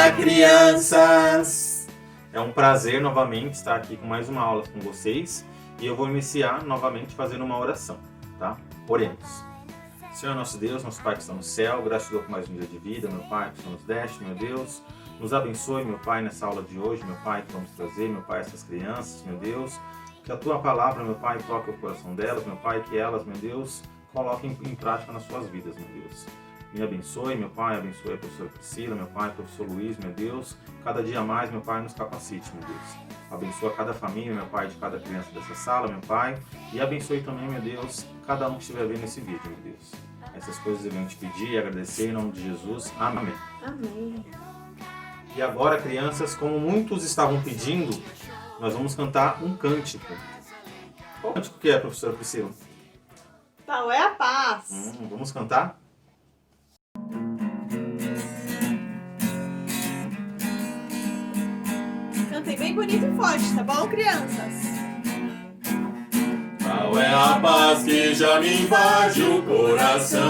Olá, crianças! É um prazer novamente estar aqui com mais uma aula com vocês e eu vou iniciar novamente fazendo uma oração, tá? Oremos. Senhor nosso Deus, nosso Pai que está no céu, graças a Deus por mais um dia de vida, meu Pai que nos deste, meu Deus. Nos abençoe, meu Pai, nessa aula de hoje, meu Pai, que vamos trazer, meu Pai, essas crianças, meu Deus. Que a Tua palavra, meu Pai, toque o coração delas, meu Pai, que elas, meu Deus, coloquem em prática nas suas vidas, meu Deus. Me abençoe, meu Pai, abençoe a professora Priscila, meu Pai, professor Luiz, meu Deus. Cada dia mais, meu Pai, nos capacite, meu Deus. Abençoa cada família, meu Pai, de cada criança dessa sala, meu Pai. E abençoe também, meu Deus, cada um que estiver vendo esse vídeo, meu Deus. Essas coisas eu venho te pedir e agradecer em nome de Jesus. Amém. Amém. E agora, crianças, como muitos estavam pedindo, nós vamos cantar um cântico. Qual cântico que é, professora Priscila? Tal é a paz. Vamos cantar? Cantem bem bonito e forte, tá bom, crianças? Tal é a paz que já me invade o coração.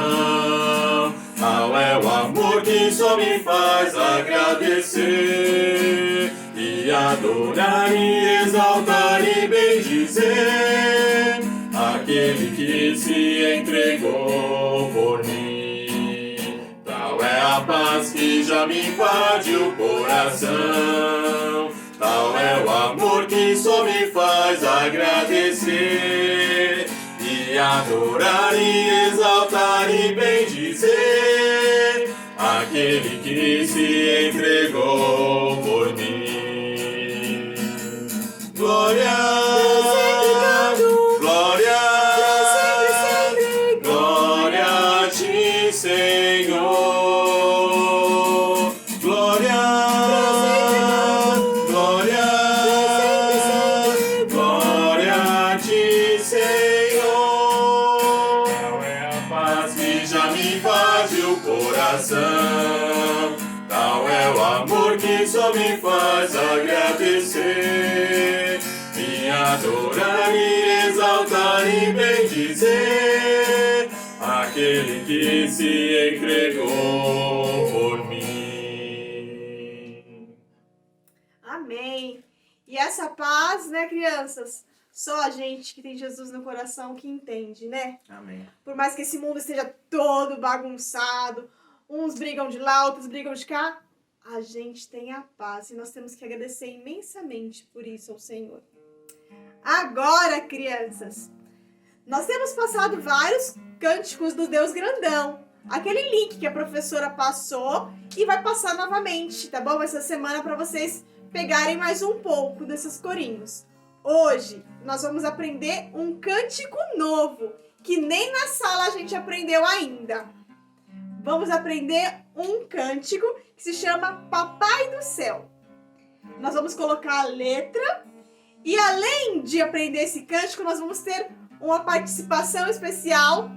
Tal é o amor que só me faz agradecer e adorar e exaltar e bendizer aquele que se entregou por mim. Tal é a paz que já me invade o coração. Tal é o amor que só me faz agradecer e adorar e exaltar e bendizer aquele que se entregou por mim. Glória, glória, glória a ti, Senhor. Tal é o amor que só me faz agradecer e adorar e exaltar e bendizer aquele que se entregou por mim. Amém. E essa paz, né, crianças? Só a gente que tem Jesus no coração que entende, né? Amém. Por mais que esse mundo esteja todo bagunçado, uns brigam de lá, outros brigam de cá, a gente tem a paz e nós temos que agradecer imensamente por isso ao Senhor. Agora, crianças, nós temos passado vários cânticos do Deus Grandão. Aquele link que a professora passou e vai passar novamente, tá bom? Essa semana para vocês pegarem mais um pouco desses corinhos. Hoje nós vamos aprender um cântico novo, que nem na sala a gente aprendeu ainda. Vamos aprender um cântico que se chama Papai do Céu. Nós vamos colocar a letra e além de aprender esse cântico, nós vamos ter uma participação especial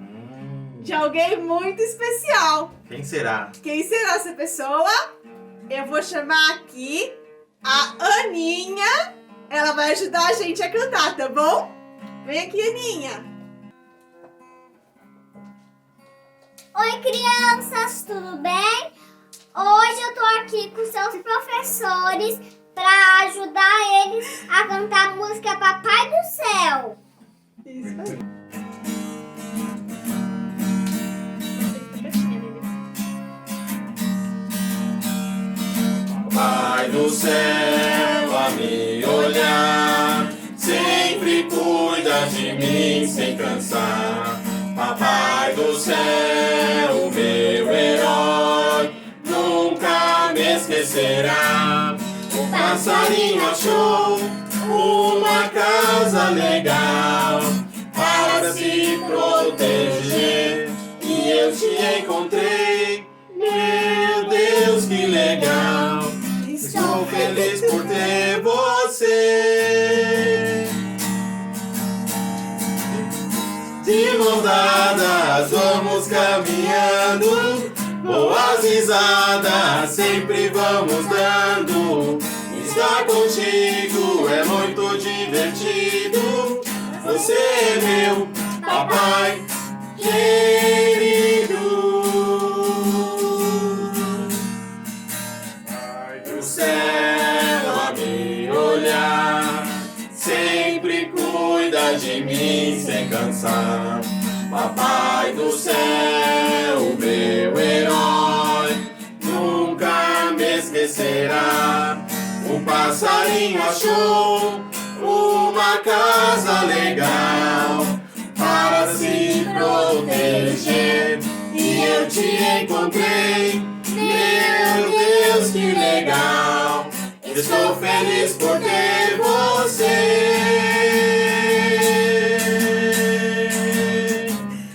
de alguém muito especial. Quem será? Quem será essa pessoa? Eu vou chamar aqui a Aninha. Ela vai ajudar a gente a cantar, tá bom? Vem aqui, Aninha. Oi, crianças, tudo bem? Hoje eu tô aqui com seus professores para ajudar eles a cantar a música Papai do Céu. Isso aí. Pai do céu a me olhar, sempre cuida de mim sem cansar. Papai do céu, meu herói, nunca me esquecerá. O passarinho achou uma casa legal para se proteger e eu te encontrei. Meu Deus, que legal! Estou feliz por ter você. De mão dadas vamos caminhando, boas risadas sempre vamos dando. Estar contigo é muito divertido. Você é meu papai querido. Pai cuida de mim sem cansar. Papai do céu, meu herói, nunca me esquecerá. O passarinho achou uma casa legal para se proteger, e eu te encontrei. Meu Deus, que legal! Estou feliz por ter você.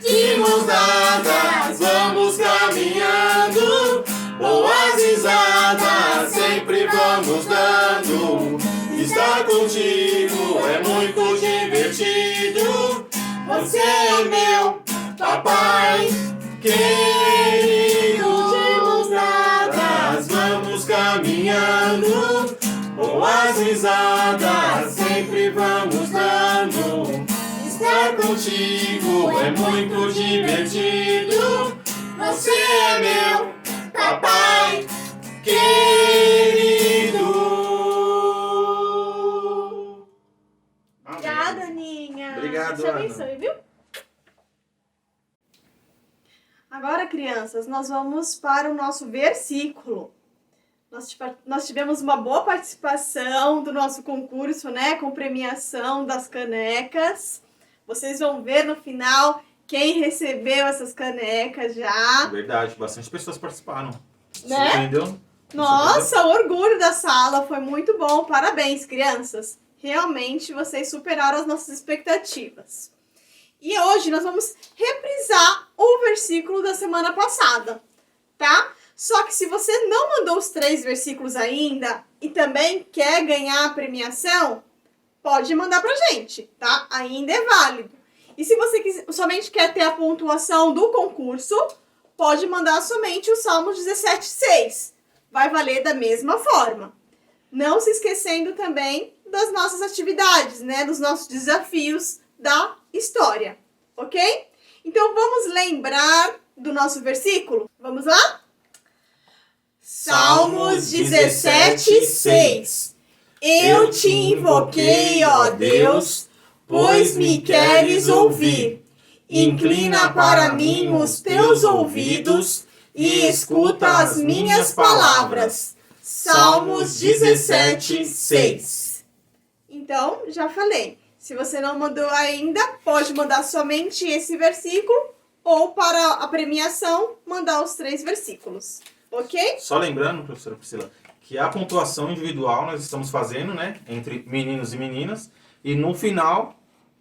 De mãos dadas, vamos caminhando, boas risadas sempre vamos dando. Estar contigo é muito divertido. Você é meu papai querido. De mãos dadas, vamos caminhando, boas risadas sempre vamos dando. Estar contigo é muito divertido. Você é meu papai querido. Obrigada, Aninha. Obrigado, Deus te abençoe, Ana. viu? Agora, crianças, nós vamos para o nosso versículo. Nós tivemos uma boa participação do nosso concurso, né? Com premiação das canecas. Vocês vão ver no final quem recebeu essas canecas já. Verdade, bastante pessoas participaram. Né? Surpreendeu? Nossa, o orgulho da sala foi muito bom. Parabéns, crianças. Realmente vocês superaram as nossas expectativas. E hoje nós vamos reprisar o versículo da semana passada, tá? Só que se você não mandou os 3 versículos ainda e também quer ganhar a premiação, pode mandar pra gente, tá? Ainda é válido. E se você somente quer ter a pontuação do concurso, pode mandar somente o Salmos 17:6. Vai valer da mesma forma. Não se esquecendo também das nossas atividades, né? Dos nossos desafios da história, ok? Então vamos lembrar do nosso versículo? Vamos lá? Salmos 17:6. Eu te invoquei, ó Deus, pois me queres ouvir. Inclina para mim os teus ouvidos e escuta as minhas palavras. Salmos 17:6. Então, já falei. Se você não mandou ainda, pode mandar somente esse versículo ou para a premiação, mandar os 3 versículos. Ok? Só lembrando, professora Priscila, que a pontuação individual nós estamos fazendo, né? Entre meninos e meninas. E no final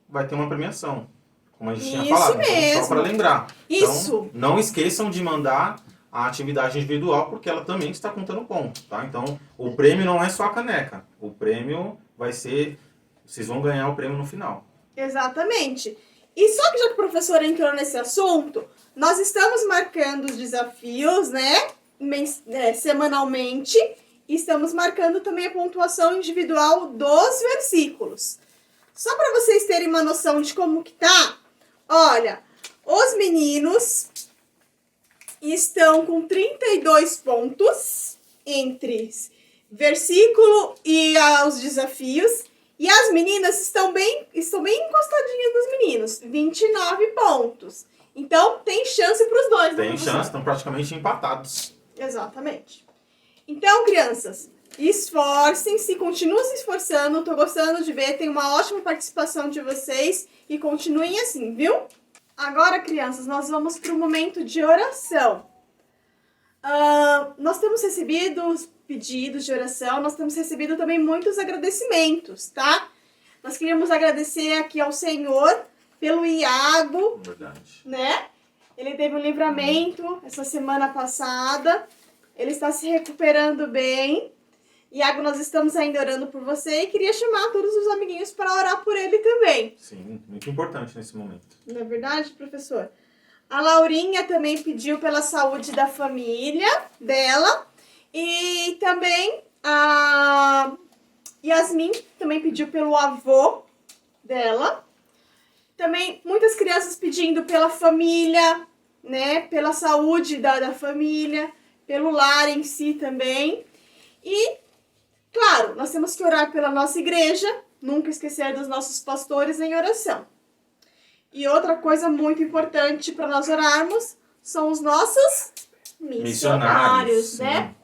vai ter uma premiação. Como a gente tinha Isso falado. mesmo. Então, só para lembrar. Isso. Então, não esqueçam de mandar a atividade individual, porque ela também está contando ponto, tá? Então, o prêmio não é só a caneca. O prêmio vai ser... Vocês vão ganhar o prêmio no final. Exatamente. E só que já que o professor entrou nesse assunto, nós estamos marcando os desafios, né? Semanalmente. E estamos marcando também a pontuação individual dos versículos. Só para vocês terem uma noção de como que tá, olha, os meninos estão com 32 pontos entre versículo e os desafios. E as meninas estão bem encostadinhas dos meninos, 29 pontos. Então, tem chance para os dois, né, Tem professor? chance, estão praticamente empatados. Exatamente. Então, crianças, esforcem-se, continuem se esforçando. Tô gostando de ver, tem uma ótima participação de vocês e continuem assim, viu? Agora, crianças, nós vamos para o momento de oração. Nós temos recebido pedidos de oração, nós temos recebido também muitos agradecimentos, tá? Nós queríamos agradecer aqui ao Senhor pelo Iago, Verdade. né? Ele teve um livramento essa semana passada, ele está se recuperando bem. Iago, nós estamos ainda orando por você e queria chamar todos os amiguinhos para orar por ele também. Sim, muito importante nesse momento. Não é verdade, professor? A Laurinha também pediu pela saúde da família dela. E também a Yasmin também pediu pelo avô dela. Também muitas crianças pedindo pela família, né? Pela saúde da família, pelo lar em si também. E, claro, nós temos que orar pela nossa igreja, nunca esquecer dos nossos pastores em oração. E outra coisa muito importante para nós orarmos são os nossos missionários, né?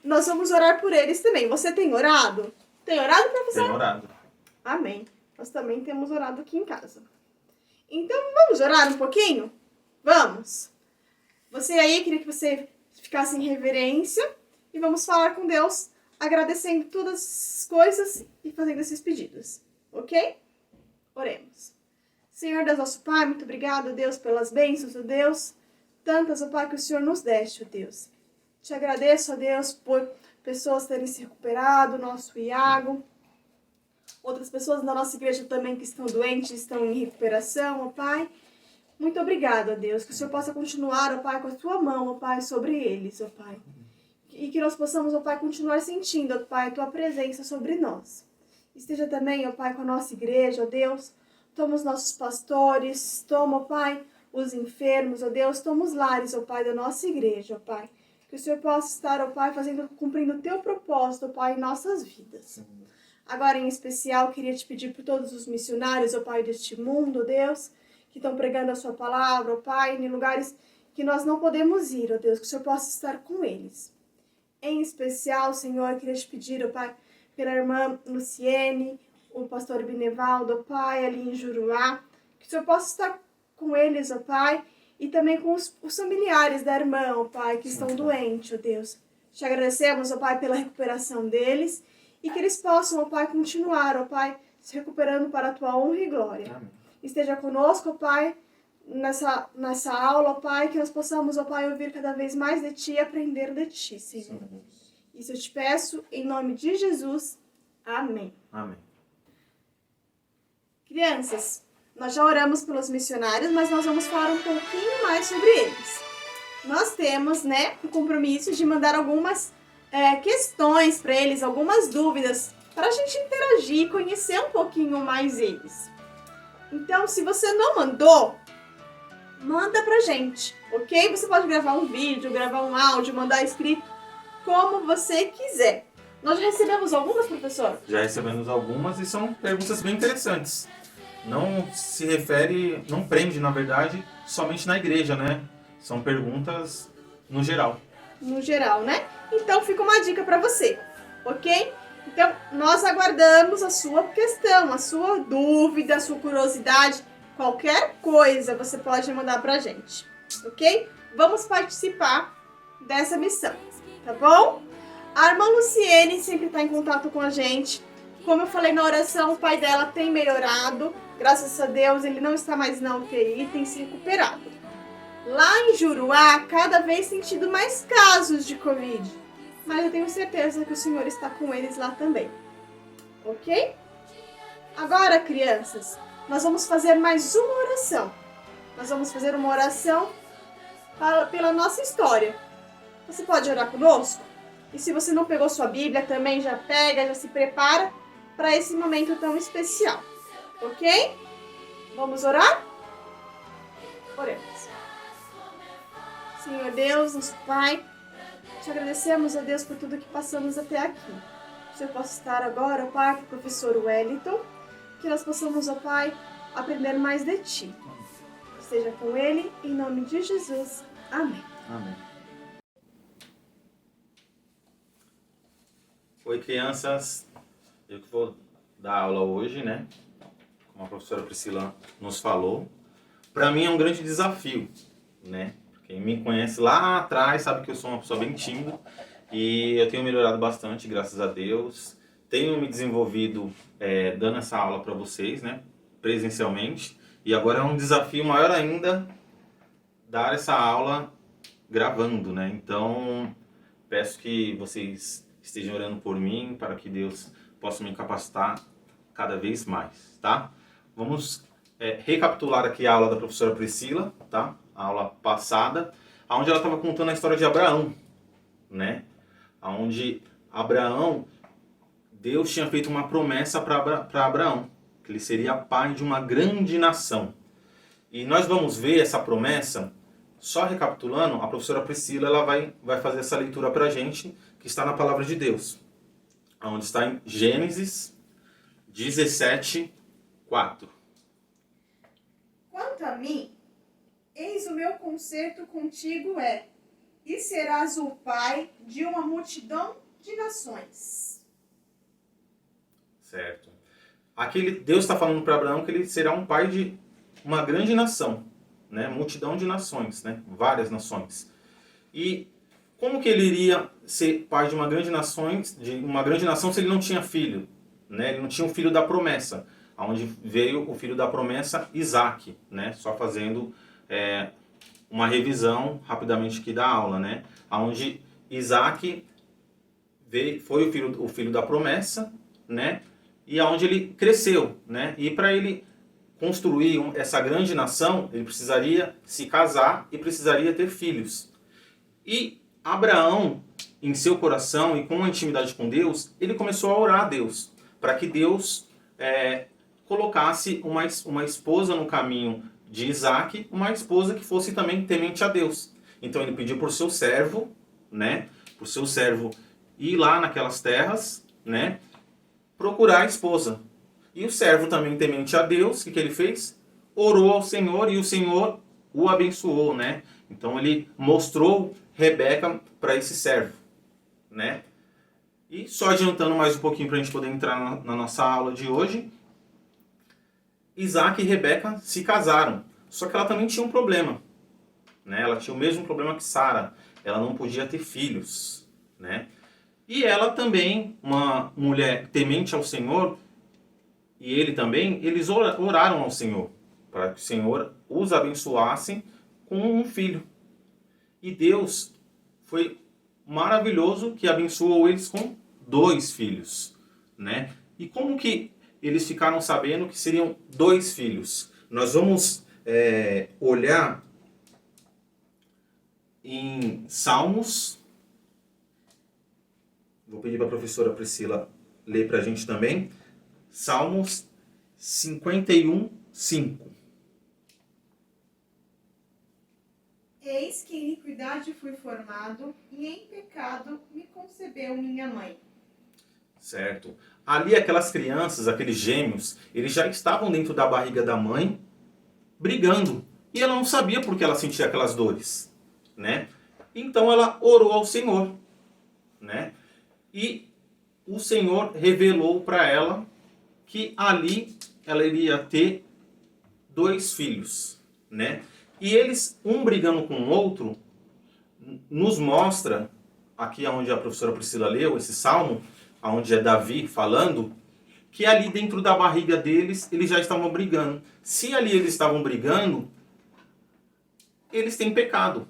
Nós vamos orar por eles também. Você tem orado? Tem orado, professor? Tenho orado. Amém. Nós também temos orado aqui em casa. Então, vamos orar um pouquinho? Vamos. Você aí, queria que você ficasse em reverência e vamos falar com Deus, agradecendo todas as coisas e fazendo esses pedidos. Ok? Oremos. Senhor Deus, nosso Pai, muito obrigado, Deus, pelas bênçãos, ó Deus, tantas, ó Pai, que o Senhor nos deste, ó Deus. Te agradeço, ó Deus, por pessoas terem se recuperado, nosso Iago, outras pessoas da nossa igreja também que estão doentes, estão em recuperação, ó Pai. Muito obrigado, ó Deus, que o Senhor possa continuar, ó Pai, com a tua mão, ó Pai, sobre eles, ó Pai. E que nós possamos, ó Pai, continuar sentindo, ó Pai, a tua presença sobre nós. Esteja também, ó Pai, com a nossa igreja, ó Deus. Toma os nossos pastores, toma, ó Pai, os enfermos, ó Deus, toma os lares, ó Pai, da nossa igreja, ó Pai. Que o Senhor possa estar, ó Pai, cumprindo o teu propósito, ó Pai, em nossas vidas. Agora, em especial, queria te pedir por todos os missionários, ó Pai, deste mundo, ó Deus, que estão pregando a sua palavra, ó Pai, em lugares que nós não podemos ir, ó Deus, que o Senhor possa estar com eles. Em especial, Senhor, queria te pedir, ó Pai, pela irmã Luciene, o pastor Binevaldo, ó Pai, ali em Juruá, que o Senhor possa estar com eles, ó Pai, e também com os familiares da irmã, ó Pai, que estão doentes, ó Deus. Te agradecemos, ó Pai, pela recuperação deles e que eles possam, ó Pai, continuar, ó Pai, se recuperando para a tua honra e glória. Amém. Esteja conosco, ó Pai, nessa aula, ó Pai, que nós possamos, ó Pai, ouvir cada vez mais de Ti e aprender de Ti, Senhor. Isso eu te peço, em nome de Jesus. Amém. Amém. Crianças, nós já oramos pelos missionários, mas nós vamos falar um pouquinho mais sobre eles. Nós temos, né, o compromisso de mandar algumas questões para eles, algumas dúvidas, para a gente interagir e conhecer um pouquinho mais eles. Então, se você não mandou, manda pra gente, ok? Você pode gravar um vídeo, gravar um áudio, mandar escrito, como você quiser. Nós já recebemos algumas, professor? Já recebemos algumas e são perguntas bem interessantes. Não se refere, não prende, na verdade, somente na igreja, né? São perguntas no geral. No geral, né? Então fica uma dica para você, ok? Então nós aguardamos a sua questão, a sua dúvida, a sua curiosidade, qualquer coisa você pode mandar pra gente, ok? Vamos participar dessa missão, tá bom? A irmã Luciene sempre está em contato com a gente. Como eu falei na oração, o pai dela tem melhorado. Graças a Deus, ele não está mais na UTI, tem se recuperado. Lá em Juruá, cada vez tem tido mais casos de Covid. Mas eu tenho certeza que o Senhor está com eles lá também. Ok? Agora, crianças, nós vamos fazer mais uma oração. Nós vamos fazer uma oração pela nossa história. Você pode orar conosco? E se você não pegou sua Bíblia, também já pega, já se prepara para esse momento tão especial. Ok? Vamos orar? Oremos. Senhor Deus, nosso Pai, te agradecemos, ó Deus, por tudo que passamos até aqui. Que o Senhor possa estar agora, ó Pai, com o professor Wellington, que nós possamos, ó Pai, aprender mais de Ti. Esteja com ele, em nome de Jesus. Amém. Amém. Oi, crianças. Eu que vou dar aula hoje, né? Como a professora Priscila nos falou. Para mim é um grande desafio, né? Quem me conhece lá atrás sabe que eu sou uma pessoa bem tímida e eu tenho melhorado bastante, graças a Deus. Tenho me desenvolvido dando essa aula para vocês, né? Presencialmente. E agora é um desafio maior ainda dar essa aula gravando, né? Então, peço que vocês estejam orando por mim para que Deus possa me capacitar cada vez mais, tá? Vamos recapitular aqui a aula da professora Priscila, tá? A aula passada, onde ela estava contando a história de Abraão, né? Onde Abraão, Deus tinha feito uma promessa para Abraão, que ele seria pai de uma grande nação. E nós vamos ver essa promessa, só recapitulando, a professora Priscila ela vai fazer essa leitura para a gente, que está na Palavra de Deus, onde está em Gênesis, 17:4. Quanto a mim, eis o meu concerto contigo e serás o pai de uma multidão de nações. Certo. Deus está falando para Abraão que ele será um pai de uma grande nação, né? Multidão de nações, né? Várias nações. E como que ele iria ser pai de uma grande nação se ele não tinha filho, né? Ele não tinha um filho da promessa, aonde veio o filho da promessa, Isaac, né? Só fazendo uma revisão rapidamente aqui da aula, né? Aonde Isaac foi o filho da promessa, né? E aonde ele cresceu, né? E para ele construir essa grande nação, ele precisaria se casar e precisaria ter filhos. E Abraão, em seu coração e com a intimidade com Deus, ele começou a orar a Deus, para que Deus colocasse uma esposa no caminho de Isaac, uma esposa que fosse também temente a Deus. Então ele pediu por seu servo, né? Por seu servo ir lá naquelas terras, né? Procurar a esposa. E o servo também temente a Deus, o que ele fez? Orou ao Senhor e o Senhor o abençoou, né? Então ele mostrou Rebeca para esse servo, né? E só adiantando mais um pouquinho para a gente poder entrar na nossa aula de hoje, Isaac e Rebeca se casaram, só que ela também tinha um problema, né? Ela tinha o mesmo problema que Sara, ela não podia ter filhos, né? E ela também, uma mulher temente ao Senhor, e ele também, eles oraram ao Senhor, para que o Senhor os abençoasse com um filho. E Deus foi maravilhoso que abençoou eles com 2 filhos, né? E como que eles ficaram sabendo que seriam 2 filhos? Nós vamos olhar em Salmos. Vou pedir para a professora Priscila ler para a gente também. Salmos 51:5. Eis que em iniquidade fui formado, e em pecado me concebeu minha mãe. Certo. Ali aquelas crianças, aqueles gêmeos, eles já estavam dentro da barriga da mãe, brigando. E ela não sabia por que ela sentia aquelas dores, né? Então ela orou ao Senhor, né? E o Senhor revelou para ela que ali ela iria ter 2 filhos, né? E eles, um brigando com o outro, nos mostra, aqui onde a professora Priscila leu, esse salmo, onde é Davi falando, que ali dentro da barriga deles, eles já estavam brigando. Se ali eles estavam brigando, eles têm pecado.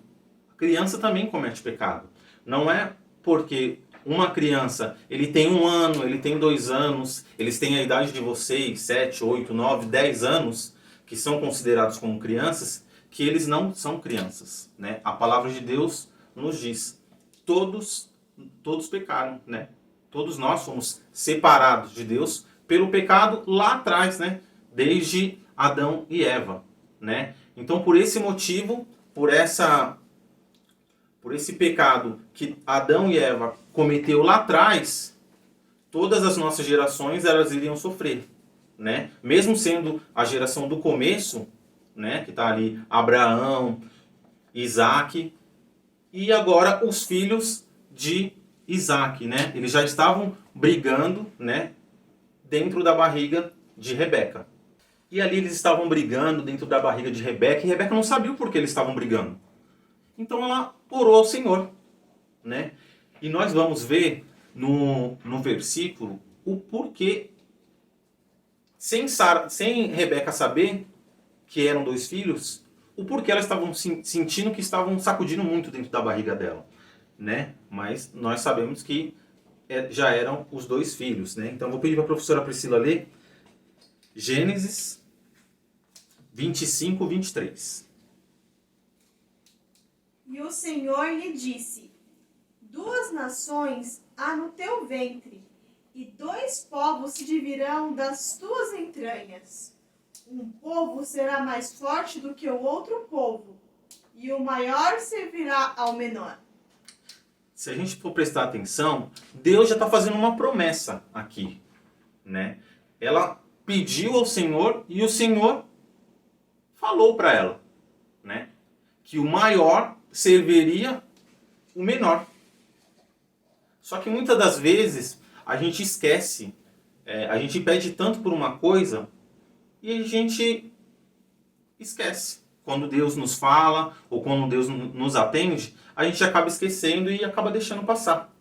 A criança também comete pecado. Não é porque uma criança, ele tem 1 ano, ele tem 2 anos, eles têm a idade de vocês, 7, 8, 9, 10 anos, que são considerados como crianças, que eles não são crianças, né? A palavra de Deus nos diz, todos pecaram, né? Todos nós fomos separados de Deus pelo pecado lá atrás, né? Desde Adão e Eva, né? Então, por esse motivo, por esse pecado que Adão e Eva cometeu lá atrás, todas as nossas gerações elas iriam sofrer, né? Mesmo sendo a geração do começo, né? Que está ali Abraão, Isaac e agora os filhos de Isaac, né? Eles já estavam brigando, né? Dentro da barriga de Rebeca. E ali eles estavam brigando dentro da barriga de Rebeca e Rebeca não sabia o porquê eles estavam brigando. Então ela orou ao Senhor, né? E nós vamos ver no versículo o porquê, sem Rebeca saber que eram 2 filhos, o porquê elas estavam sentindo que estavam sacudindo muito dentro da barriga dela, né? Mas nós sabemos que já eram os 2 filhos, né? Então vou pedir para a professora Priscila ler Gênesis 25:23. E o Senhor lhe disse: 2 nações há no teu ventre, e 2 povos se dividirão das tuas entranhas. Um povo será mais forte do que o outro povo, e o maior servirá ao menor. Se a gente for prestar atenção, Deus já está fazendo uma promessa aqui, né? ela pediu ao Senhor e o Senhor falou para ela, né, que o maior serviria o menor. Só que muitas das vezes a gente esquece, a gente pede tanto por uma coisa e a gente esquece. Quando Deus nos fala ou quando Deus nos atende, a gente acaba esquecendo e acaba deixando passar.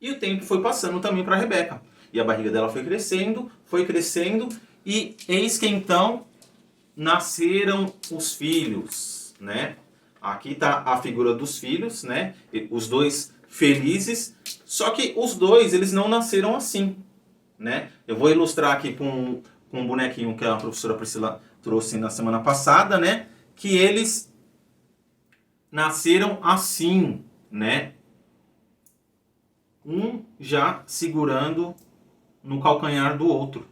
E o tempo foi passando também para Rebeca. E a barriga dela foi crescendo, e eis que então nasceram os filhos, né? Aqui está a figura dos filhos, né? Os dois felizes, só que os dois, eles não nasceram assim, né? Eu vou ilustrar aqui com um bonequinho que a professora Priscila trouxe na semana passada, né? Que eles nasceram assim, né? Um já segurando no calcanhar do outro,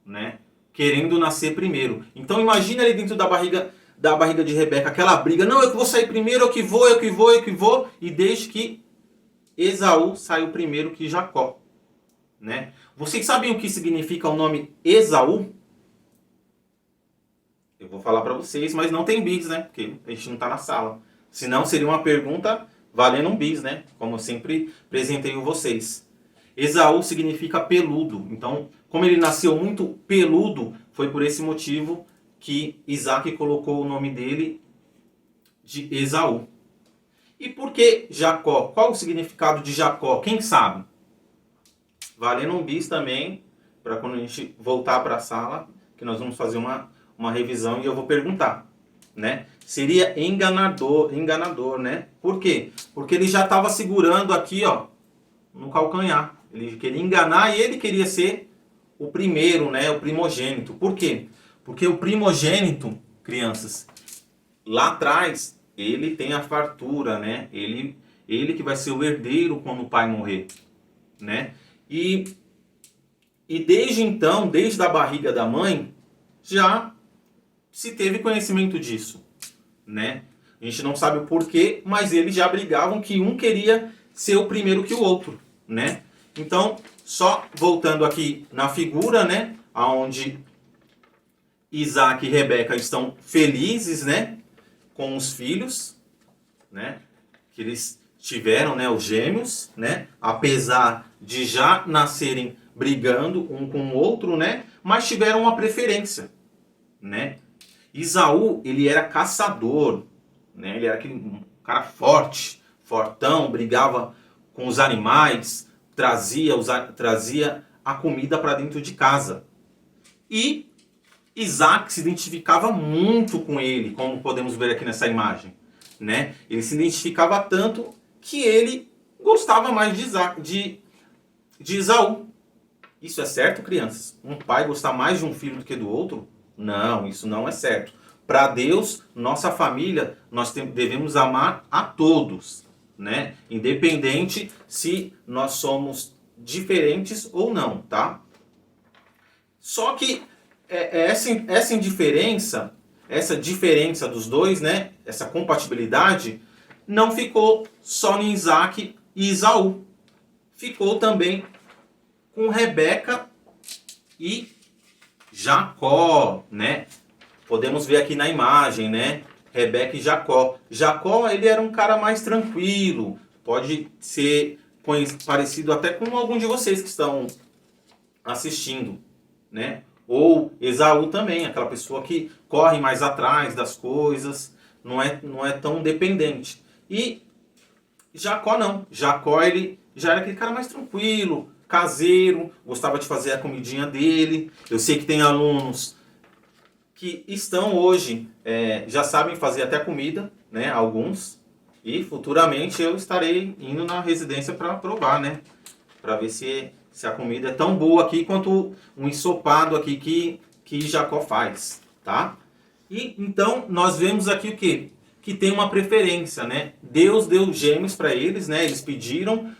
né? Querendo nascer primeiro. Então imagina ali dentro da barriga de Rebeca aquela briga. Não, eu que vou sair primeiro, eu que vou. E desde que Esaú saiu primeiro que Jacó, né? Vocês sabem o que significa o nome Esaú? Eu vou falar para vocês, mas não tem bis, né? Porque a gente não está na sala. Senão seria uma pergunta valendo um bis, né? Como eu sempre presenteio vocês. Esaú significa peludo. Então, como ele nasceu muito peludo, foi por esse motivo que Isaac colocou o nome dele de Esaú. E por que Jacó? Qual o significado de Jacó? Quem sabe? Valendo um bis também, para quando a gente voltar para a sala, que nós vamos fazer uma revisão e eu vou perguntar, né? Seria enganador, né? Por quê? Porque ele já estava segurando aqui, ó, no calcanhar. Ele queria enganar e ele queria ser o primeiro, né? O primogênito. Por quê? Porque o primogênito, crianças, lá atrás, ele tem a fartura, né? Ele que vai ser o herdeiro quando o pai morrer, né? E desde então, desde a barriga da mãe, já se teve conhecimento disso, né? A gente não sabe o porquê, mas eles já brigavam que um queria ser o primeiro que o outro, né? Então, só voltando aqui na figura, né? Onde Isaac e Rebeca estão felizes, né? Com os filhos, né? Que eles tiveram, né? Os gêmeos, né? Apesar de já nascerem brigando um com o outro, né? Mas tiveram uma preferência, né? Esaú, ele era caçador, né? Ele era aquele cara forte, fortão, brigava com os animais, trazia a comida para dentro de casa. E Isaac se identificava muito com ele, como podemos ver aqui nessa imagem, né? Ele se identificava tanto que ele gostava mais de Esaú. Isso é certo, crianças? Um pai gostar mais de um filho do que do outro? Não, isso não é certo. Para Deus, nossa família, nós devemos amar a todos, né? Independente se nós somos diferentes ou não, tá? Só que essa indiferença, essa diferença dos dois, né? Essa compatibilidade, não ficou só em Isaac e Esaú. Ficou também com Rebeca e Jacó, né? Podemos ver aqui na imagem, né? Rebeca e Jacó. Jacó, ele era um cara mais tranquilo. Pode ser parecido até com algum de vocês que estão assistindo, né? Ou Esaú também, aquela pessoa que corre mais atrás das coisas, não é tão dependente. E Jacó não. Jacó, ele já era aquele cara mais tranquilo, caseiro, gostava de fazer a comidinha dele. Eu sei que tem alunos que estão hoje, já sabem fazer até comida, né? Alguns. E futuramente eu estarei indo na residência para provar, né? Para ver se a comida é tão boa aqui quanto um ensopado aqui que Jacó faz, tá? E então nós vemos aqui o quê? Que tem uma preferência, né? Deus deu gêmeos para eles, né? Eles pediram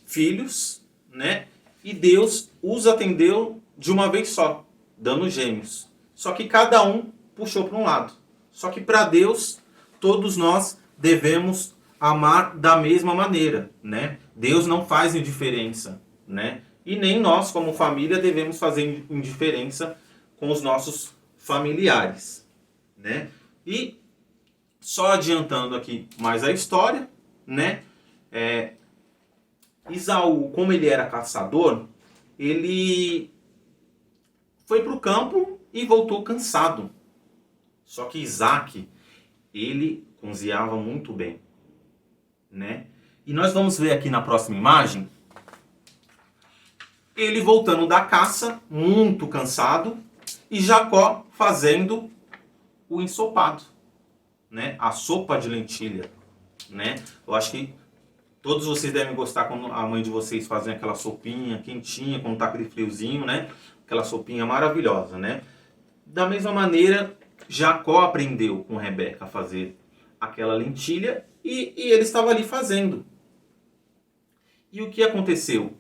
filhos, né? E Deus os atendeu de uma vez só, dando gêmeos. Só que cada um puxou para um lado. Só que para Deus, todos nós devemos amar da mesma maneira, né? Deus não faz indiferença, né? E nem nós, como família, devemos fazer indiferença com os nossos familiares, né? E só adiantando aqui mais a história, né? Esaú, como ele era caçador, ele foi para o campo e voltou cansado. Só que Isaac, ele cozinhava muito bem, né? E nós vamos ver aqui na próxima imagem ele voltando da caça, muito cansado, e Jacó fazendo o ensopado, né? A sopa de lentilha, né? Eu acho que todos vocês devem gostar quando a mãe de vocês fazem aquela sopinha quentinha, quando tá aquele friozinho, né? Aquela sopinha maravilhosa, né? Da mesma maneira, Jacó aprendeu com Rebeca a fazer aquela lentilha e ele estava ali fazendo. E o que aconteceu?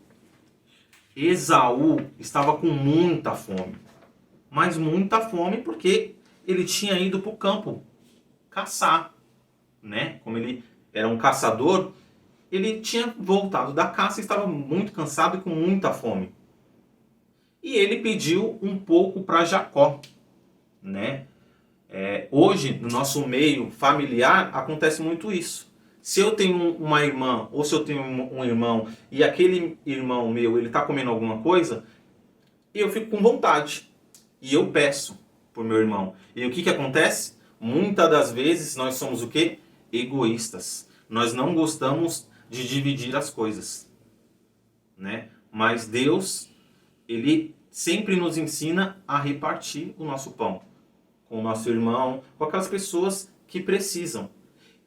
Esaú estava com muita fome. Mas muita fome porque ele tinha ido para o campo caçar, né? Como ele era um caçador, ele tinha voltado da caça e estava muito cansado e com muita fome. E ele pediu um pouco para Jacó, né? Hoje, no nosso meio familiar, acontece muito isso. Se eu tenho uma irmã ou se eu tenho um irmão e aquele irmão meu, ele está comendo alguma coisa, eu fico com vontade. E eu peço por meu irmão. E o que acontece? Muitas das vezes nós somos o quê? Egoístas. Nós não gostamos de dividir as coisas, né? Mas Deus, ele sempre nos ensina a repartir o nosso pão com o nosso irmão, com aquelas pessoas que precisam.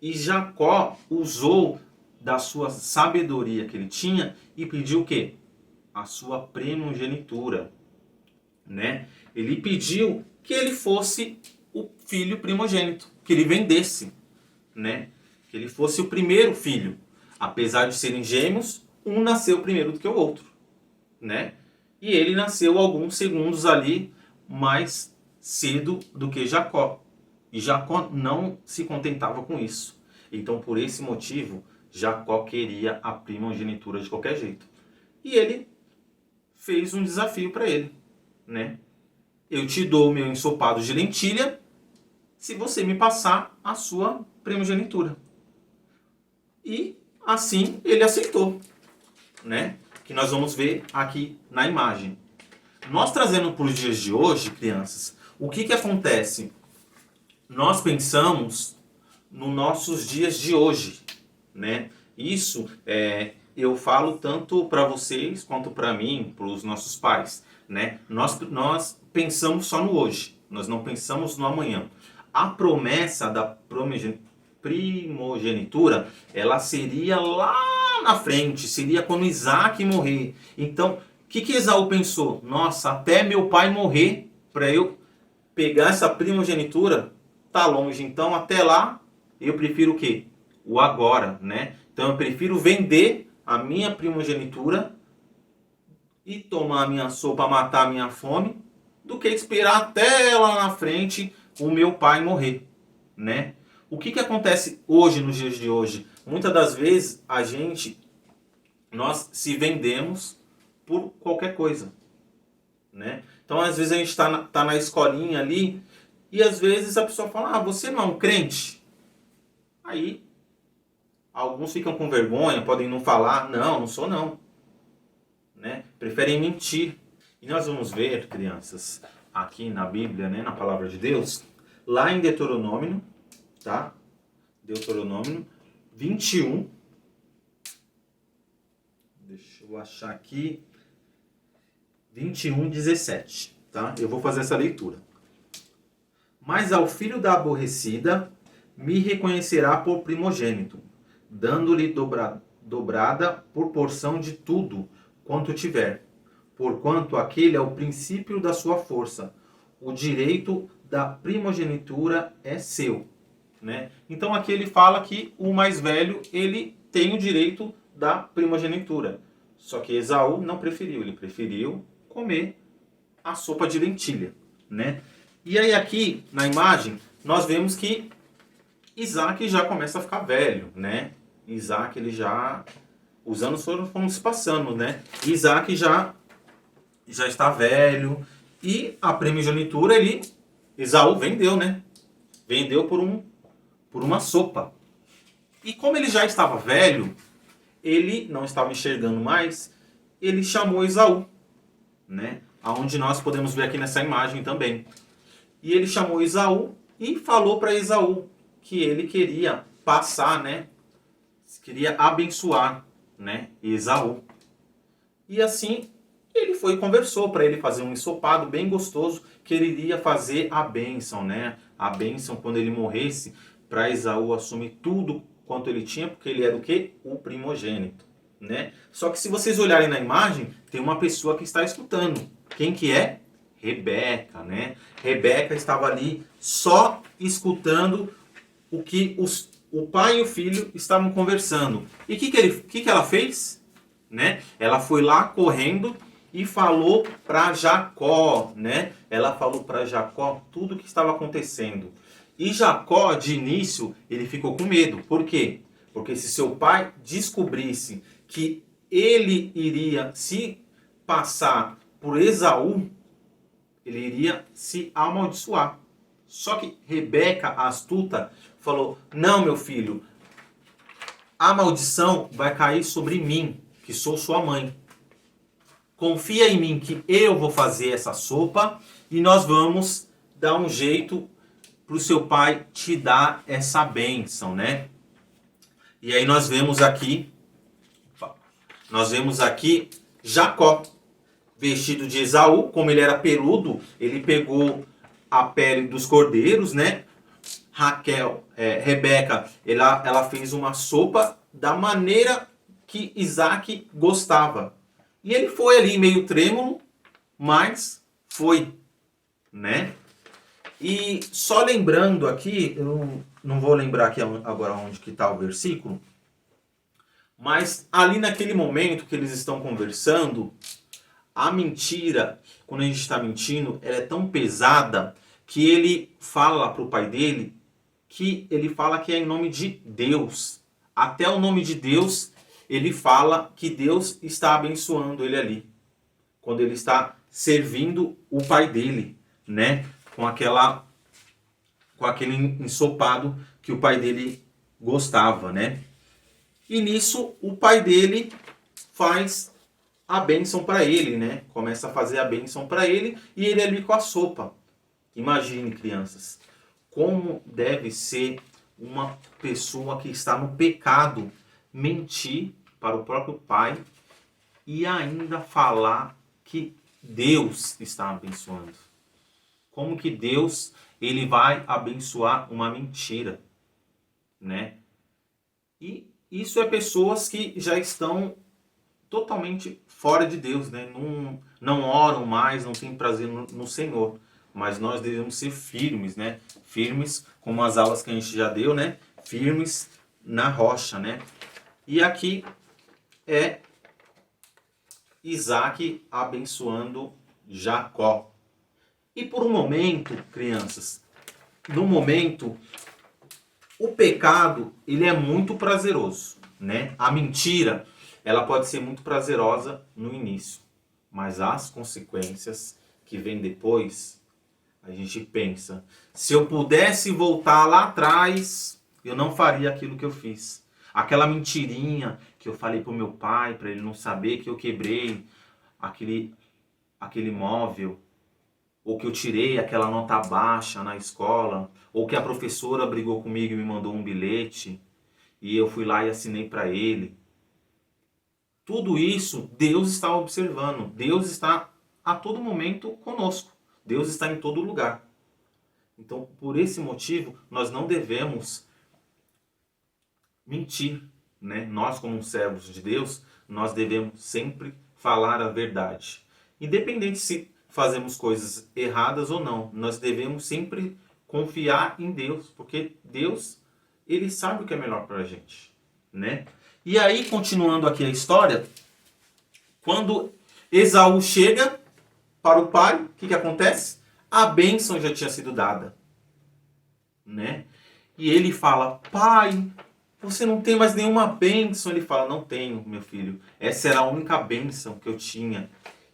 E Jacó usou da sua sabedoria que ele tinha e pediu o quê? A sua primogenitura, né? Ele pediu que ele fosse o filho primogênito, que ele vendesse, né? Que ele fosse o primeiro filho. Apesar de serem gêmeos, um nasceu primeiro do que o outro, né? E ele nasceu alguns segundos ali mais cedo do que Jacó. E Jacó não se contentava com isso. Então, por esse motivo, Jacó queria a primogenitura de qualquer jeito. E ele fez um desafio para ele, né? Eu te dou o meu ensopado de lentilha se você me passar a sua primogenitura. E assim ele aceitou, né? Que nós vamos ver aqui na imagem. Nós trazendo para os dias de hoje, crianças, o que acontece? Nós pensamos nos nossos dias de hoje, né? Isso eu falo tanto para vocês quanto para mim, para os nossos pais, né? Nós pensamos só no hoje, nós não pensamos no amanhã. A promessa da primogenitura, ela seria lá na frente, seria quando Isaac morrer. Então, o que Esaú pensou? Nossa, até meu pai morrer para eu pegar essa primogenitura, tá longe. Então, até lá, eu prefiro o quê? O agora, né? Então, eu prefiro vender a minha primogenitura e tomar a minha sopa, matar a minha fome, do que esperar até lá na frente o meu pai morrer, né? O que acontece hoje, nos dias de hoje? Muitas das vezes, nós se vendemos por qualquer coisa, né? Então, às vezes, a gente tá na escolinha ali e, às vezes, a pessoa fala, você não é um crente? Aí, alguns ficam com vergonha, podem não falar, não sou não, né? Preferem mentir. E nós vamos ver, crianças, aqui na Bíblia, né, na Palavra de Deus, lá em Deuteronômio, tá? Deuteronômio 21. Deixa eu achar aqui. 21:17, tá? Eu vou fazer essa leitura. Mas ao filho da aborrecida me reconhecerá por primogênito, dando-lhe dobrada por porção de tudo quanto tiver, porquanto aquele é o princípio da sua força, o direito da primogenitura é seu, né? Então aqui ele fala que o mais velho, ele tem o direito da primogenitura. Só que Esaú não preferiu, ele preferiu comer a sopa de lentilha, né? E aí aqui na imagem nós vemos que Isaac já começa a ficar velho, né? Isaac ele já os anos foram se passando, né? Isaac já está velho e a primogenitura Esaú vendeu, né? Vendeu por uma sopa. E como ele já estava velho, ele não estava enxergando mais, ele chamou Esaú, né? Aonde nós podemos ver aqui nessa imagem também. E ele chamou Esaú e falou para Esaú que ele queria passar, né? Queria abençoar, né? Esaú. E assim ele foi e conversou para ele fazer um ensopado bem gostoso, que ele iria fazer a bênção, né? A bênção quando ele morresse, para Esaú assumir tudo quanto ele tinha, porque ele era o quê? O primogênito, né? Só que se vocês olharem na imagem, tem uma pessoa que está escutando. Quem que é? Rebeca, né? Rebeca estava ali só escutando o que o pai e o filho estavam conversando. E o que ela fez? Né? Ela foi lá correndo e falou para Jacó, né? Ela falou para Jacó tudo o que estava acontecendo. E Jacó, de início, ele ficou com medo. Por quê? Porque se seu pai descobrisse que ele iria se passar por Esaú, ele iria se amaldiçoar. Só que Rebeca, a astuta, falou: não, meu filho, a maldição vai cair sobre mim, que sou sua mãe. Confia em mim que eu vou fazer essa sopa e nós vamos dar um jeito para o seu pai te dar essa bênção, né? E aí nós vemos aqui Jacó vestido de Esaú. Como ele era peludo, ele pegou a pele dos cordeiros, né? Rebeca, ela fez uma sopa da maneira que Isaac gostava. E ele foi ali meio trêmulo, mas foi, né? E só lembrando aqui, eu não vou lembrar aqui agora onde que está o versículo, mas ali naquele momento que eles estão conversando, a mentira, quando a gente está mentindo, ela é tão pesada que ele fala para o pai dele que ele fala que é em nome de Deus. Até o nome de Deus, ele fala que Deus está abençoando ele ali. Quando ele está servindo o pai dele, né? Com aquele ensopado que o pai dele gostava, né? E nisso o pai dele faz a bênção para ele, né? Começa a fazer a bênção para ele e ele ali com a sopa. Imagine, crianças, como deve ser uma pessoa que está no pecado mentir para o próprio pai e ainda falar que Deus está abençoando. Como que Deus ele vai abençoar uma mentira, né? E isso é pessoas que já estão totalmente fora de Deus, né? Não oram mais, não têm prazer no Senhor. Mas nós devemos ser firmes, né? Firmes, como as aulas que a gente já deu, né? Firmes na rocha, né? E aqui é Isaac abençoando Jacó. E por um momento, crianças, no momento, o pecado, ele é muito prazeroso, né? A mentira, ela pode ser muito prazerosa no início, mas as consequências que vêm depois, a gente pensa, se eu pudesse voltar lá atrás, eu não faria aquilo que eu fiz. Aquela mentirinha que eu falei pro meu pai, para ele não saber que eu quebrei aquele móvel, ou que eu tirei aquela nota baixa na escola, ou que a professora brigou comigo e me mandou um bilhete, e eu fui lá e assinei para ele. Tudo isso Deus está observando. Deus está a todo momento conosco. Deus está em todo lugar. Então, por esse motivo, nós não devemos mentir, né? Nós, como servos de Deus, nós devemos sempre falar a verdade. Independente se fazemos coisas erradas ou não, nós devemos sempre confiar em Deus, porque Deus, ele sabe o que é melhor para a gente, né? E aí, continuando aqui a história, quando Esaú chega para o pai, o que acontece? A bênção já tinha sido dada, né? E ele fala: pai, você não tem mais nenhuma bênção. Ele fala, não tenho, meu filho. Essa era a única bênção que eu tinha.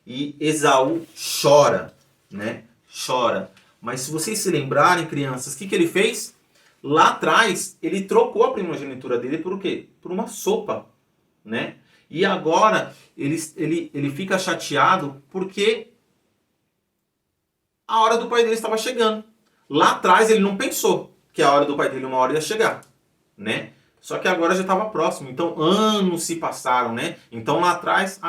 E Esaú chora, né? Chora. Mas se vocês se lembrarem, crianças, o que ele fez? Lá atrás, ele trocou a primogenitura dele por o quê? Por uma sopa, né? E agora, ele fica chateado porque a hora do pai dele estava chegando. Lá atrás, ele não pensou que a hora do pai dele uma hora ia chegar, né? Só que agora já estava próximo. Então, anos se passaram, né? Então, lá atrás,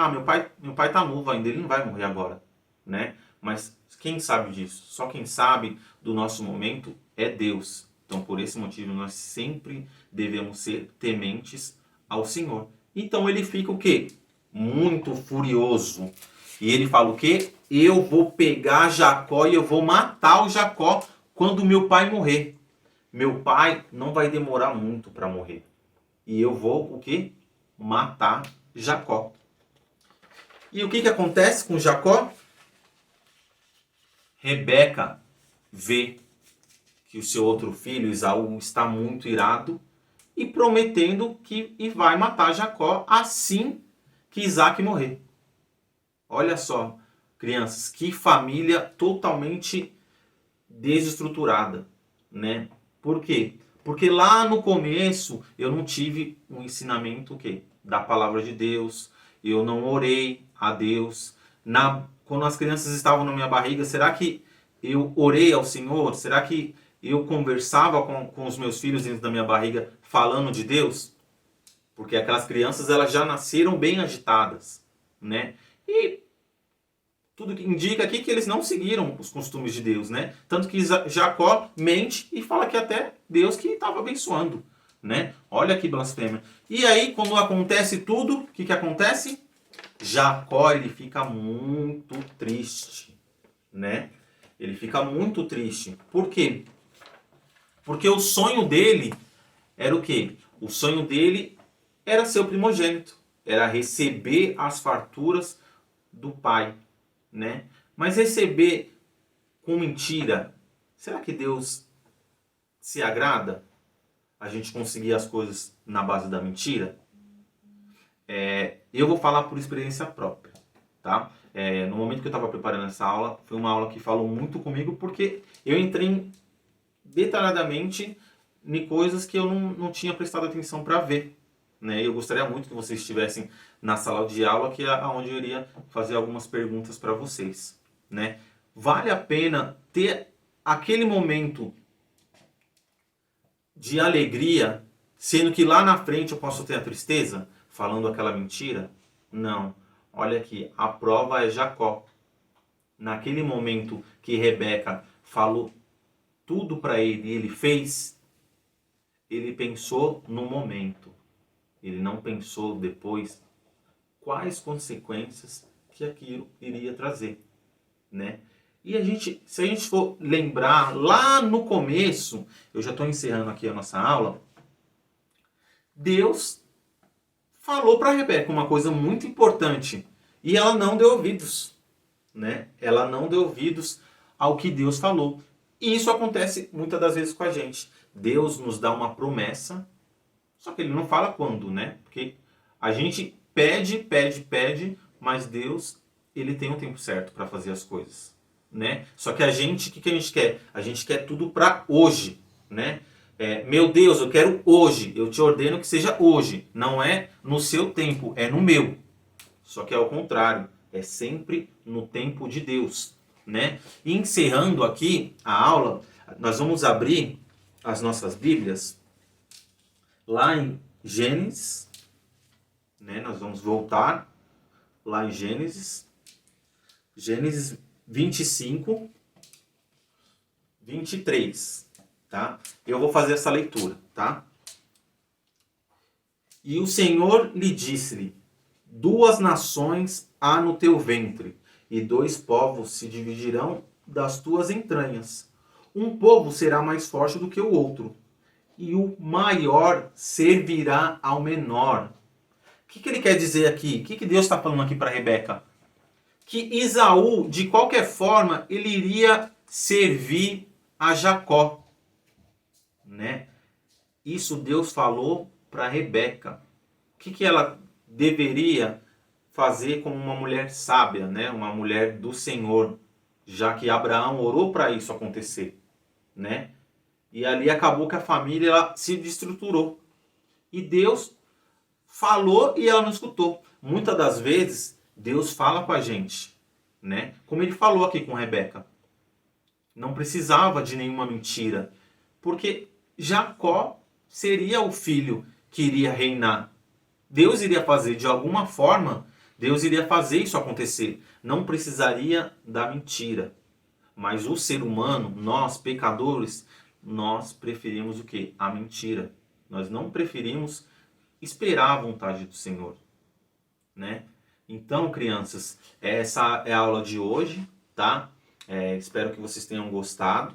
meu pai tá novo ainda, ele não vai morrer agora, né? Mas quem sabe disso? Só quem sabe do nosso momento é Deus. Então, por esse motivo, nós sempre devemos ser tementes ao Senhor. Então, ele fica o quê? Muito furioso. E ele fala o quê? Eu vou pegar Jacó e eu vou matar o Jacó quando meu pai morrer. Meu pai não vai demorar muito para morrer. E eu vou o quê? Matar Jacó. E o que acontece com Jacó? Rebeca vê que o seu outro filho, Esaú, está muito irado e prometendo que vai matar Jacó assim que Isaac morrer. Olha só, crianças, que família totalmente desestruturada, né? Por quê? Porque lá no começo eu não tive um ensinamento o quê? Da palavra de Deus, eu não orei a Deus. Quando as crianças estavam na minha barriga, será que eu orei ao Senhor? Será que eu conversava com os meus filhos dentro da minha barriga falando de Deus? Porque aquelas crianças elas já nasceram bem agitadas, né? E tudo que indica aqui que eles não seguiram os costumes de Deus, né? Tanto que Jacó mente e fala que até Deus que estava abençoando, né? Olha que blasfêmia. E aí, quando acontece tudo, o que acontece? Jacó, ele fica muito triste, né? Ele fica muito triste. Por quê? Porque o sonho dele era o quê? O sonho dele era ser o primogênito. Era receber as farturas do pai, né? Mas receber com mentira, será que Deus se agrada? A gente conseguir as coisas na base da mentira? Eu vou falar por experiência própria, tá? No momento que eu estava preparando essa aula, foi uma aula que falou muito comigo porque eu entrei detalhadamente em coisas que eu não tinha prestado atenção para ver, né? Eu gostaria muito que vocês estivessem na sala de aula, que é onde eu iria fazer algumas perguntas para vocês, né? Vale a pena ter aquele momento de alegria, sendo que lá na frente eu posso ter a tristeza, falando aquela mentira? Não. Olha aqui, a prova é Jacó. Naquele momento que Rebeca falou tudo para ele e ele fez, ele pensou no momento. Ele não pensou depois quais consequências que aquilo iria trazer, né? E se a gente for lembrar lá no começo, eu já estou encerrando aqui a nossa aula, Deus falou para Rebeca uma coisa muito importante e ela não deu ouvidos, né? Ela não deu ouvidos ao que Deus falou. E isso acontece muitas das vezes com a gente. Deus nos dá uma promessa, só que ele não fala quando, né? Porque a gente pede, mas Deus, ele tem um tempo certo para fazer as coisas, né? Só que a gente, o que a gente quer? A gente quer tudo para hoje, né? Meu Deus, eu quero hoje, eu te ordeno que seja hoje. Não é no seu tempo, é no meu. Só que é ao contrário, é sempre no tempo de Deus, né? E encerrando aqui a aula, nós vamos abrir as nossas Bíblias lá em Gênesis, né? Nós vamos voltar lá em Gênesis 25, 23, tá? Eu vou fazer essa leitura, tá? E o Senhor lhe disse-lhe: 2 nações há no teu ventre, e 2 povos se dividirão das tuas entranhas. Um povo será mais forte do que o outro, e o maior servirá ao menor. O que ele quer dizer aqui? O que Deus está falando aqui para Rebeca? Que Esaú, de qualquer forma, ele iria servir a Jacó, né? Isso Deus falou para Rebeca. O que ela deveria fazer como uma mulher sábia, né? Uma mulher do Senhor, já que Abraão orou para isso acontecer, né? E ali acabou que a família ela se desestruturou. E Deus falou e ela não escutou. Muitas das vezes, Deus fala com a gente, né? Como ele falou aqui com Rebeca. Não precisava de nenhuma mentira, porque Jacó seria o filho que iria reinar. Deus iria fazer de alguma forma, Deus iria fazer isso acontecer. Não precisaria da mentira. Mas o ser humano, nós pecadores, nós preferimos o quê? A mentira. Nós não preferimos esperar a vontade do Senhor, né? Então, crianças, essa é a aula de hoje, tá? Espero que vocês tenham gostado,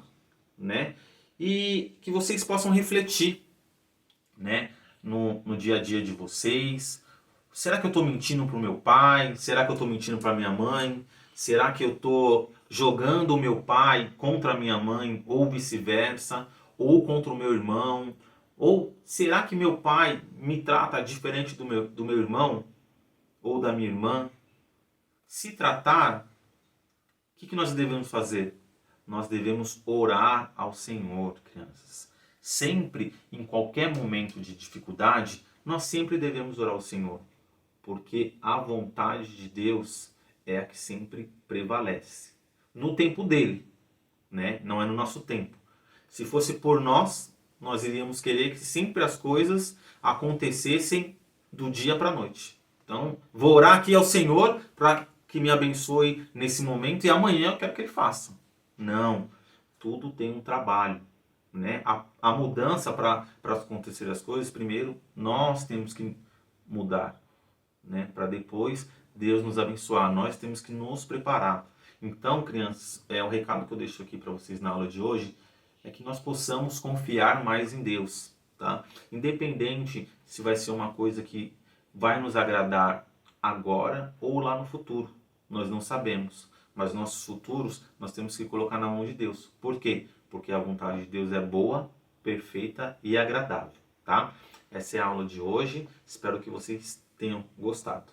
né? E que vocês possam refletir, né? No dia a dia de vocês. Será que eu estou mentindo para o meu pai? Será que eu estou mentindo para minha mãe? Será que eu estou jogando o meu pai contra a minha mãe? Ou vice-versa? Ou contra o meu irmão? Ou será que meu pai me trata diferente do meu irmão? Ou da minha irmã? Se tratar, o que nós devemos fazer? Nós devemos orar ao Senhor, crianças. Sempre, em qualquer momento de dificuldade, nós sempre devemos orar ao Senhor. Porque a vontade de Deus é a que sempre prevalece. No tempo dele, né? Não é no nosso tempo. Se fosse por nós iríamos querer que sempre as coisas acontecessem do dia para a noite. Então, vou orar aqui ao Senhor para que me abençoe nesse momento e amanhã eu quero que Ele faça. Não, tudo tem um trabalho, né? A mudança para acontecer as coisas, primeiro nós temos que mudar, né? Para depois Deus nos abençoar. Nós temos que nos preparar. Então, crianças, o recado que eu deixo aqui para vocês na aula de hoje é que nós possamos confiar mais em Deus, tá? Independente se vai ser uma coisa que vai nos agradar agora ou lá no futuro. Nós não sabemos, mas nossos futuros nós temos que colocar na mão de Deus. Por quê? Porque a vontade de Deus é boa, perfeita e agradável, tá? Essa é a aula de hoje. Espero que vocês tenham gostado.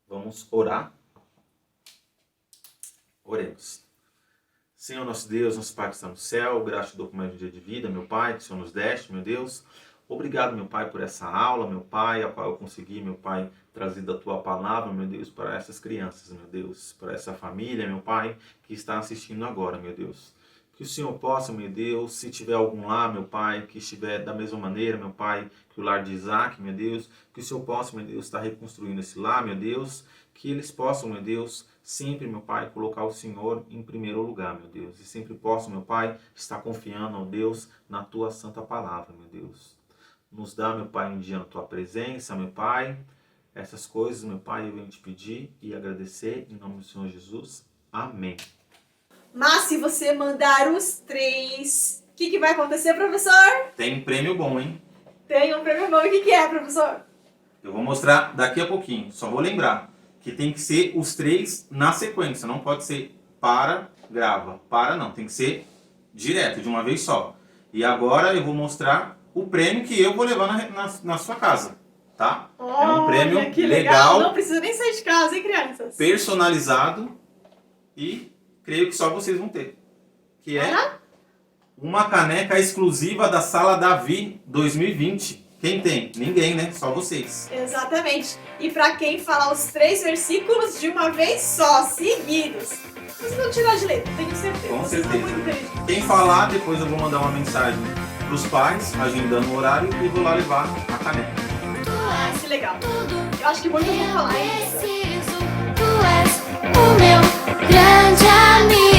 Vamos orar? Oremos. Senhor nosso Deus, nosso Pai que está no céu, graças te dou por mais um dia de vida, meu Pai, que o Senhor nos deste, meu Deus. Obrigado, meu Pai, por essa aula, meu Pai, a qual eu consegui, meu Pai, trazer da Tua palavra, meu Deus, para essas crianças, meu Deus, para essa família, meu Pai, que está assistindo agora, meu Deus. Que o Senhor possa, meu Deus, se tiver algum lá, meu Pai, que estiver da mesma maneira, meu Pai, que o lar de Isaac, meu Deus, que o Senhor possa, meu Deus, estar reconstruindo esse lar, meu Deus, que eles possam, meu Deus, sempre, meu Pai, colocar o Senhor em primeiro lugar, meu Deus, e sempre possam, meu Pai, estar confiando, ó Deus, na Tua santa palavra, meu Deus. Nos dá, meu Pai, um dia na Tua presença, meu Pai. Essas coisas, meu Pai, eu venho te pedir e agradecer em nome do Senhor Jesus. Amém. Mas se você mandar os 3, o que vai acontecer, professor? Tem prêmio bom, hein? Tem um prêmio bom. O que é, professor? Eu vou mostrar daqui a pouquinho. Só vou lembrar que tem que ser os 3 na sequência. Não pode ser para, grava. Para não, tem que ser direto, de uma vez só. E agora eu vou mostrar o prêmio que eu vou levar na sua casa, tá? É um prêmio que legal. Não precisa nem sair de casa, hein, crianças? Personalizado e creio que só vocês vão ter. Que é uma caneca exclusiva da Sala Davi 2020. Quem tem? Ninguém, né? Só vocês. Exatamente. E pra quem falar os 3 versículos de uma vez só, seguidos, vocês vão tirar de letra, tenho certeza. Com Vocês certeza. são muito inteligentes. Quem falar, depois eu vou mandar uma mensagem pros pais, agendando o horário e vou lá levar a caneca. Que legal. Eu acho que muitos vão falar, hein? Preciso, tu és o meu grande amigo.